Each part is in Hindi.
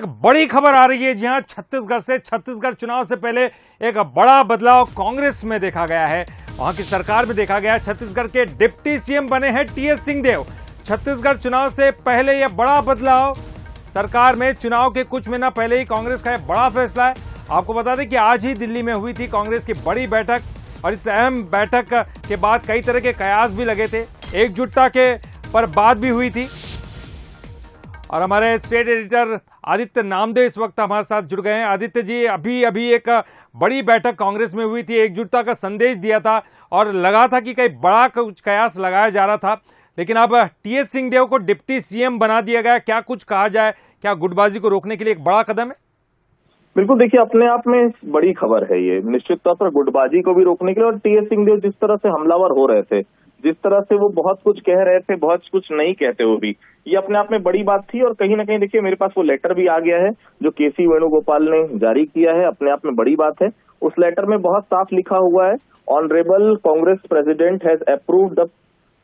एक बड़ी खबर आ रही है। जी हां, छत्तीसगढ़ चुनाव से पहले एक बड़ा बदलाव कांग्रेस में देखा गया है, वहां की सरकार में देखा गया है। छत्तीसगढ़ के डिप्टी सीएम बने हैं टीएस सिंहदेव। छत्तीसगढ़ चुनाव से पहले यह बड़ा बदलाव सरकार में, चुनाव के कुछ महीना पहले ही कांग्रेस का यह बड़ा फैसला है। आपको बता दें कि आज ही दिल्ली में हुई थी कांग्रेस की बड़ी बैठक, और इस अहम बैठक के बाद कई तरह के कयास भी लगे थे, एकजुटता के पर बात भी हुई थी। और हमारे स्टेट एडिटर आदित्य नामदेव इस वक्त हमारे साथ जुड़ गए हैं। आदित्य जी, अभी एक बड़ी बैठक कांग्रेस में हुई थी, एकजुटता का संदेश दिया था और लगा था कि कहीं बड़ा कुछ कयास लगाया जा रहा था, लेकिन अब टीएस सिंहदेव को डिप्टी सीएम बना दिया गया। क्या कुछ कहा जाए, क्या गुटबाजी को रोकने के लिए एक बड़ा कदम है? बिल्कुल, देखिए अपने आप में बड़ी खबर है ये, निश्चित तौर पर गुटबाजी को भी रोकने के लिए। और टीएस सिंहदेव जिस तरह से हमलावर हो रहे थे, जिस तरह से वो बहुत कुछ कह रहे थे, बहुत कुछ नहीं कहते वो भी, ये अपने आप में बड़ी बात थी। और कहीं ना कहीं देखिए मेरे पास वो लेटर भी आ गया है जो केसी वेणुगोपाल ने जारी किया है, अपने आप में बड़ी बात है। उस लेटर में बहुत साफ लिखा हुआ है, honourable Congress president has approved the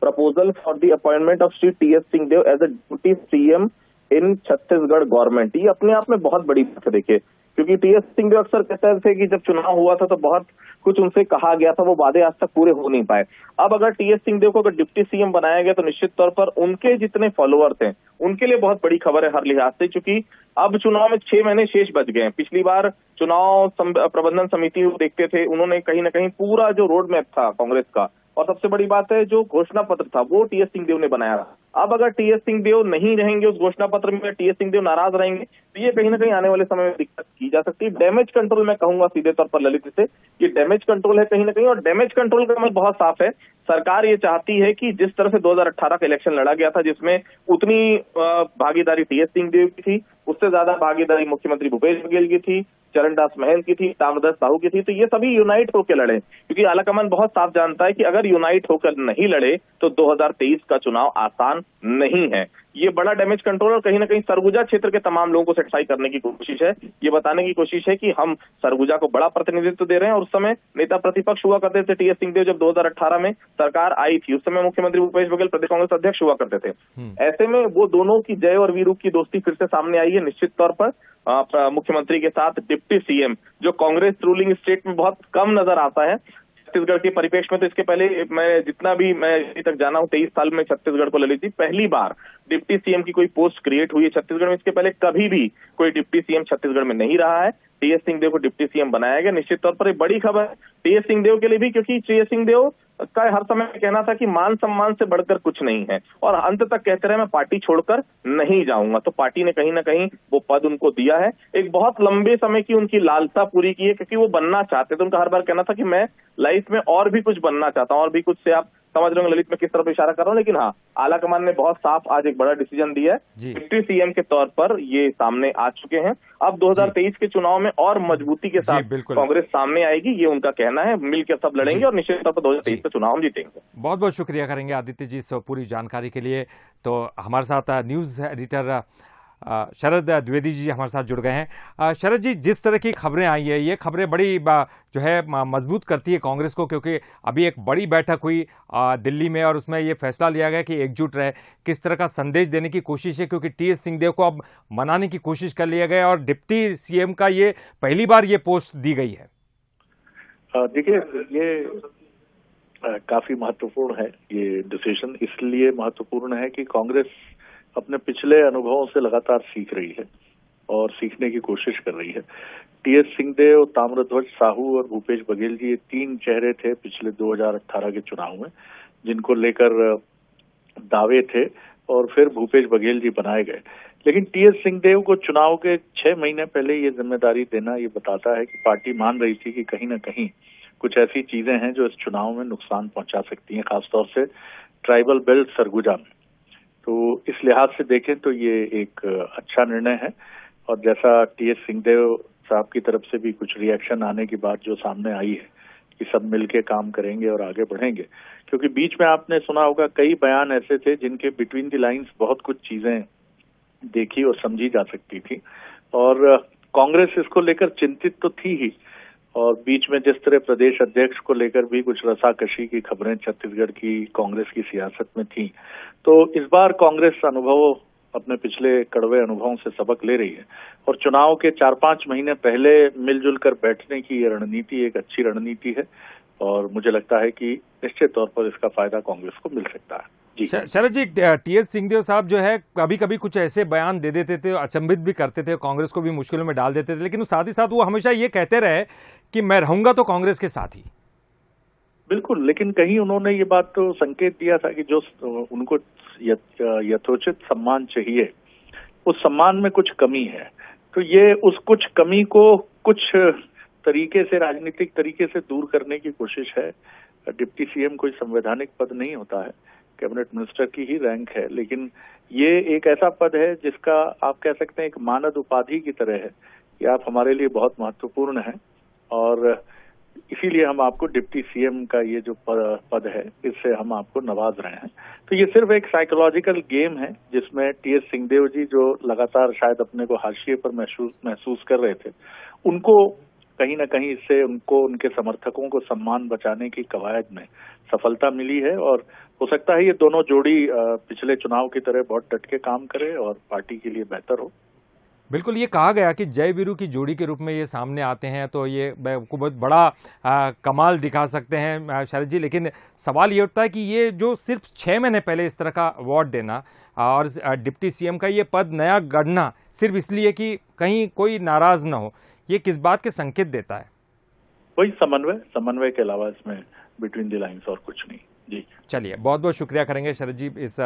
proposal for the appointment of Shri TS Singh Deo as a deputy CM in Chhattisgarh government. ये अपने आप में बहुत बड़ी बात है देखिए, क्योंकि टीएस सिंहदेव अक्सर कहते थे कि जब चुनाव हुआ था तो बहुत कुछ उनसे कहा गया था, वो वादे आज तक पूरे हो नहीं पाए। अब अगर टीएस सिंहदेव को अगर डिप्टी सीएम बनाया गया तो निश्चित तौर पर उनके जितने फॉलोअर्स हैं उनके लिए बहुत बड़ी खबर है हर लिहाज से, क्योंकि अब चुनाव में 6 महीने शेष बच गए हैं। पिछली बार चुनाव प्रबंधन समिति देखते थे, उन्होंने कहीं ना कहीं पूरा जो रोड मैप था कांग्रेस का, और सबसे बड़ी बात है जो घोषणा पत्र था वो टीएस सिंहदेव ने बनाया था। अब अगर टीएस सिंहदेव नहीं रहेंगे उस घोषणा पत्र में, टीएस सिंहदेव नाराज रहेंगे, तो ये कहीं ना कहीं आने वाले समय में दिक्कत की जा सकती है। डैमेज कंट्रोल मैं कहूंगा सीधे तौर पर ललित से, ये डैमेज कंट्रोल है कहीं ना कहीं। और डैमेज कंट्रोल का मतलब बहुत साफ है, सरकार ये चाहती है कि जिस तरह से 2018 का इलेक्शन लड़ा गया था, जिसमें उतनी भागीदारी टीएस सिंहदेव की थी, उससे ज्यादा भागीदारी मुख्यमंत्री भूपेश बघेल की थी, चरणदास महल की थी, ताम्रध्वज साहू की थी, तो ये सभी यूनाइट होकर लड़े। क्योंकि आलाकमान बहुत साफ जानता है कि अगर यूनाइट होकर नहीं लड़े तो 2023 का चुनाव आसान नहीं है। ये बड़ा डैमेज कंट्रोल और कहीं ना कहीं सरगुजा क्षेत्र के तमाम लोगों को सेटिस्फाई करने की कोशिश है। ये बताने की कोशिश है कि हम सरगुजा को बड़ा प्रतिनिधित्व दे रहे हैं। और उस समय नेता प्रतिपक्ष हुआ करते थे टीएस सिंहदेव, जब 2018 में सरकार आई थी उस समय मुख्यमंत्री भूपेश बघेल प्रदेश कांग्रेस अध्यक्ष हुआ करते थे। ऐसे में वो दोनों की जय और वीरू की दोस्ती फिर से सामने आई है। निश्चित तौर पर मुख्यमंत्री के साथ डिप्टी सीएम, जो कांग्रेस रूलिंग स्टेट में बहुत कम नजर आता है छत्तीसगढ़ के परिप्रेक्ष्य में, तो इसके पहले मैं जितना भी मैं अभी तक जाना हूं 23 साल में छत्तीसगढ़ को ललित जी, पहली बार डिप्टी सीएम की कोई पोस्ट क्रिएट हुई है छत्तीसगढ़ में। इसके पहले कभी भी कोई डिप्टी सीएम छत्तीसगढ़ में नहीं रहा है। टीएस सिंहदेव को डिप्टी सीएम बनाया गया, निश्चित तौर पर एक बड़ी खबर है टीएस सिंहदेव के लिए भी, क्योंकि टीएस सिंहदेव का हर समय कहना था कि मान सम्मान से बढ़कर कुछ नहीं है, और अंत तक कहते रहे मैं पार्टी छोड़कर नहीं जाऊंगा। तो पार्टी ने कहीं ना कहीं वो पद उनको दिया है। एक बहुत लंबे समय की उनकी लालसा पूरी की है, क्योंकि वो बनना चाहते थे। उनका हर बार कहना था कि मैं लाइफ में और भी कुछ बनना चाहता हूं, और भी कुछ से आप समझ रहे हो ललित में किस तरफ इशारा कर रहा हूं। लेकिन हाँ, आलाकमान ने बहुत साफ आज एक बड़ा डिसीजन दिया है, डिप्टी सीएम के तौर पर ये सामने आ चुके हैं। अब 2023 के चुनाव में और मजबूती के साथ कांग्रेस सामने आएगी, ये उनका कहना है। मिलकर सब लड़ेंगे और निश्चित तौर पर 2023 का चुनाव हम जीतेंगे। बहुत बहुत शुक्रिया करेंगे आदित्य जी इस पूरी जानकारी के लिए। तो हमारे साथ न्यूज़ एडिटर शरद द्विवेदी जी हमारे साथ जुड़ गए हैं। शरद जी, जिस तरह की खबरें आई है, ये खबरें बड़ी जो है मजबूत करती है कांग्रेस को, क्योंकि अभी एक बड़ी बैठक हुई दिल्ली में और उसमें ये फैसला लिया गया कि एकजुट रहे। किस तरह का संदेश देने की कोशिश है, क्योंकि टीएस सिंहदेव को अब मनाने की कोशिश कर लिया गया और डिप्टी सीएम का ये पहली बार ये पोस्ट दी गई है। देखिए, ये काफी महत्वपूर्ण है। ये डिसीजन इसलिए महत्वपूर्ण है कि कांग्रेस अपने पिछले अनुभवों से लगातार सीख रही है और सीखने की कोशिश कर रही है। टीएस सिंहदेव, ताम्रध्वज साहू और भूपेश बघेल जी, ये 3 चेहरे थे पिछले 2018 के चुनाव में, जिनको लेकर दावे थे, और फिर भूपेश बघेल जी बनाए गए। लेकिन टीएस सिंहदेव को चुनाव के 6 महीने पहले ये जिम्मेदारी देना ये बताता है कि पार्टी मान रही थी कि कहीं ना कहीं कुछ ऐसी चीजें हैं जो इस चुनाव में नुकसान पहुंचा सकती हैं, खासतौर से ट्राइबल बेल्ट सरगुजा में। तो इस लिहाज से देखें तो ये एक अच्छा निर्णय है। और जैसा टीएस सिंहदेव साहब की तरफ से भी कुछ रिएक्शन आने की बात जो सामने आई है कि सब मिलके काम करेंगे और आगे बढ़ेंगे, क्योंकि बीच में आपने सुना होगा कई बयान ऐसे थे जिनके बिटवीन द लाइंस बहुत कुछ चीजें देखी और समझी जा सकती थी, और कांग्रेस इसको लेकर चिंतित तो थी ही। और बीच में जिस तरह प्रदेश अध्यक्ष को लेकर भी कुछ रसाकशी की खबरें छत्तीसगढ़ की कांग्रेस की सियासत में थी, तो इस बार कांग्रेस अनुभव अपने पिछले कड़वे अनुभवों से सबक ले रही है और चुनाव के 4-5 महीने पहले मिलजुल कर बैठने की ये रणनीति एक अच्छी रणनीति है और मुझे लगता है कि निश्चित तौर पर इसका फायदा कांग्रेस को मिल सकता है। जी शरद जी, टीएस सिंहदेव साहब जो है कभी कभी कुछ ऐसे बयान दे देते थे, अचंभित भी करते थे, कांग्रेस को भी मुश्किलों में डाल देते थे, लेकिन साथ ही साथ वो हमेशा ये कहते रहे कि मैं रहूंगा तो कांग्रेस के साथ ही। बिल्कुल, लेकिन कहीं उन्होंने ये बात तो संकेत दिया था कि जो उनको यथोचित सम्मान चाहिए उस सम्मान में कुछ कमी है, तो ये उस कुछ कमी को कुछ तरीके से, राजनीतिक तरीके से दूर करने की कोशिश है। डिप्टी सीएम कोई संवैधानिक पद नहीं होता है, कैबिनेट मिनिस्टर की ही रैंक है, लेकिन ये एक ऐसा पद है जिसका आप कह सकते हैं एक मानद उपाधि की तरह है कि आप हमारे लिए बहुत महत्वपूर्ण हैं और इसीलिए हम आपको डिप्टी सीएम का ये जो पद है इससे हम आपको नवाज रहे हैं। तो ये सिर्फ एक साइकोलॉजिकल गेम है जिसमें टीएस सिंहदेव जी जो लगातार शायद अपने को हाशिए पर महसूस कर रहे थे, उनको कहीं ना कहीं इससे उनको उनके समर्थकों को सम्मान बचाने की कवायद में सफलता मिली है और हो सकता है ये दोनों जोड़ी पिछले चुनाव की तरह बहुत डट के काम करे और पार्टी के लिए बेहतर हो। बिल्कुल, ये कहा गया कि जय वीरू की जोड़ी के रूप में ये सामने आते हैं तो ये बहुत बड़ा कमाल दिखा सकते हैं शरद जी, लेकिन सवाल ये उठता है कि ये जो सिर्फ 6 महीने पहले इस तरह का अवार्ड देना और डिप्टी सीएम का ये पद नया गढ़ना सिर्फ इसलिए कि कहीं कोई नाराज ना हो, ये किस बात के संकेत देता है? वही समन्वय के अलावा इसमें बिटवीन द लाइंस और कुछ नहीं। जी चलिए, बहुत बहुत शुक्रिया करेंगे शरद जी इस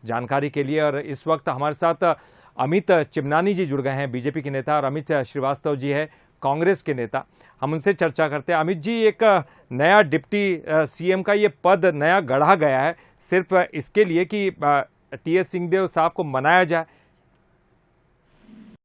जानकारी के लिए। और इस वक्त हमारे साथ अमित चिमनानी जी जुड़ गए हैं, बीजेपी के नेता, और अमित श्रीवास्तव जी है कांग्रेस के नेता। हम उनसे चर्चा करते हैं। अमित जी, एक नया डिप्टी सीएम का ये पद नया गढ़ा गया है सिर्फ इसके लिए कि टीएस सिंहदेव साहब को मनाया जाए,